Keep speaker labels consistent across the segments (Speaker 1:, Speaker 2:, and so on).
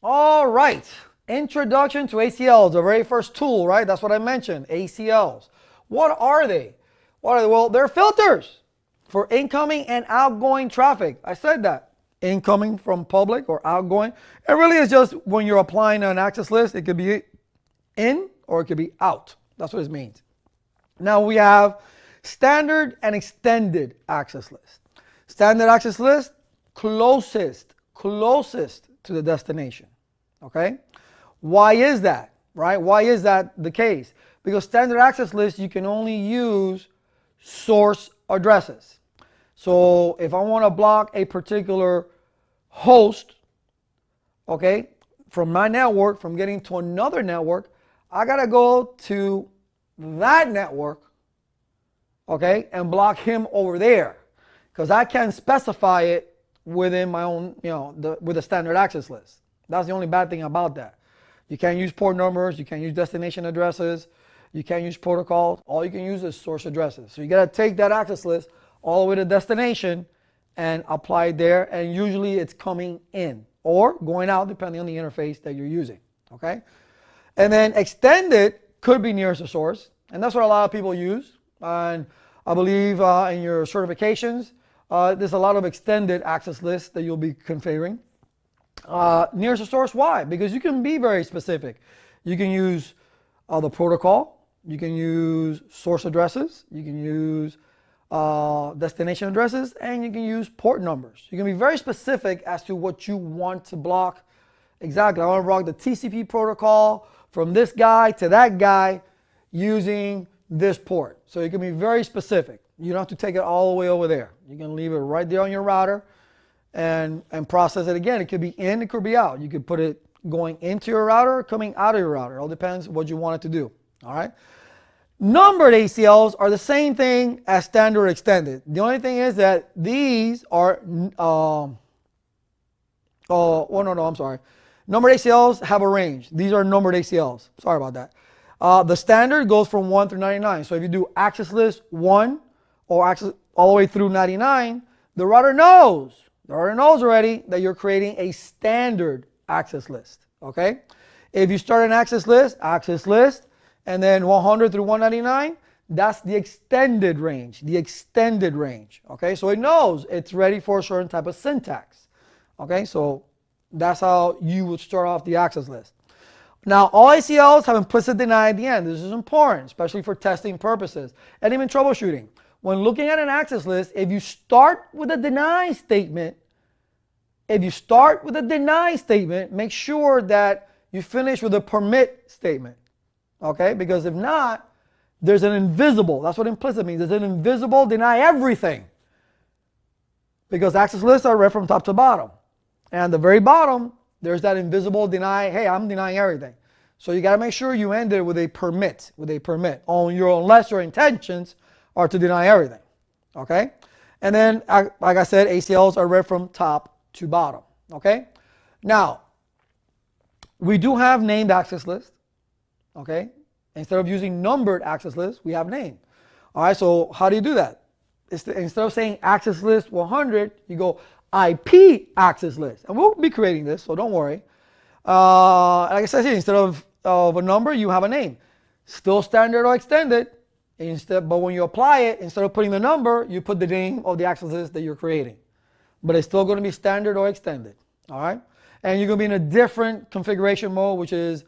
Speaker 1: All right. Introduction to ACLs, the very first tool, right? That's what I mentioned, ACLs. What are they? Well, they're filters for incoming and outgoing traffic. I said that. Incoming from public or outgoing. It really is just when you're applying an access list, it could be in or it could be out. That's what it means. Now we have standard and extended access list. Standard access list, closest to the destination. Okay? Why is that? Right? Why is that the case? Because standard access list, you can only use source addresses. So if I want to block a particular host, okay, from my network, from getting to another network, I got to go to that network, okay, and block him over there. Because I can specify it within my own, with a standard access list. That's the only bad thing about that. You can't use port numbers, you can't use destination addresses, you can't use protocols. All you can use is source addresses. So you got to take that access list all the way to destination and apply it there. And usually it's coming in or going out depending on the interface that you're using. Okay. And then extended could be nearest to source. And that's what a lot of people use. And I believe in your certifications, there's a lot of extended access lists that you'll be configuring. Nearest to source, why? Because you can be very specific. You can use the protocol, you can use source addresses, you can use destination addresses, and you can use port numbers. You can be very specific as to what you want to block. Exactly, I want to block the TCP protocol from this guy to that guy using this port. So you can be very specific. You don't have to take it all the way over there. You can leave it right there on your router and process it again. It could be in, it could be out. You could put it going into your router or coming out of your router. It all depends what you want it to do. All right. Numbered ACLs are the same thing as standard extended. The only thing is that these are, I'm sorry. Numbered ACLs have a range. These are numbered ACLs. Sorry about that. The standard goes from 1 through 99. So if you do access list 1 or access all the way through 99, the router knows. The router knows already that you're creating a standard access list. Okay? If you start an access list, and then 100 through 199, that's the extended range. Okay? So it knows it's ready for a certain type of syntax. Okay? So that's how you would start off the access list. Now, all ACLs have implicit deny at the end. This is important, especially for testing purposes and even troubleshooting. When looking at an access list, if you start with a deny statement, make sure that you finish with a permit statement. Okay? Because if not, there's an invisible. That's what implicit means. There's an invisible deny everything. Because access lists are read from top to bottom. And at the very bottom, there's that invisible deny, hey, I'm denying everything. So you got to make sure you end it with a permit, unless your intentions are to deny everything. Okay? And then, like I said, ACLs are read from top to bottom. Okay? Now, we do have named access lists. Okay? Instead of using numbered access lists, we have named. All right, so how do you do that? Instead of saying access list 100, you go IP access list. And we'll be creating this, so don't worry. Like I said here, instead of a number, you have a name. Still standard or extended. But when you apply it, instead of putting the number, you put the name of the access list that you're creating. But it's still going to be standard or extended. All right? And you're going to be in a different configuration mode, which is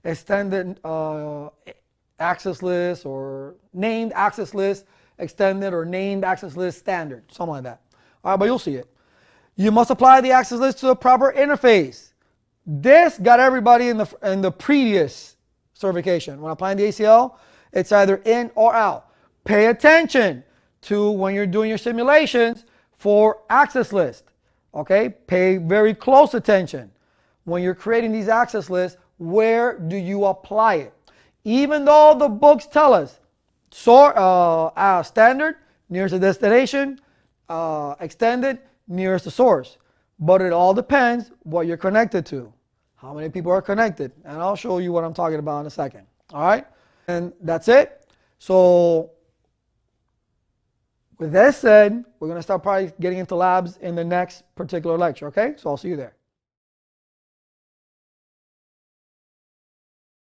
Speaker 1: extended access list or named access list, extended or named access list standard, something like that. All right, but you'll see it. You must apply the access list to the proper interface. This got everybody in the previous certification. When applying the ACL, it's either in or out. Pay attention to when you're doing your simulations for access list. Okay, pay very close attention when you're creating these access lists. Where do you apply it? Even though the books tell us standard nearest the destination, extended nearest the source, but it all depends what you're connected to, how many people are connected, and I'll show you what I'm talking about in a second. All right, and that's it. So with that said, we're going to start probably getting into labs in the next particular lecture. Okay, so I'll see you there.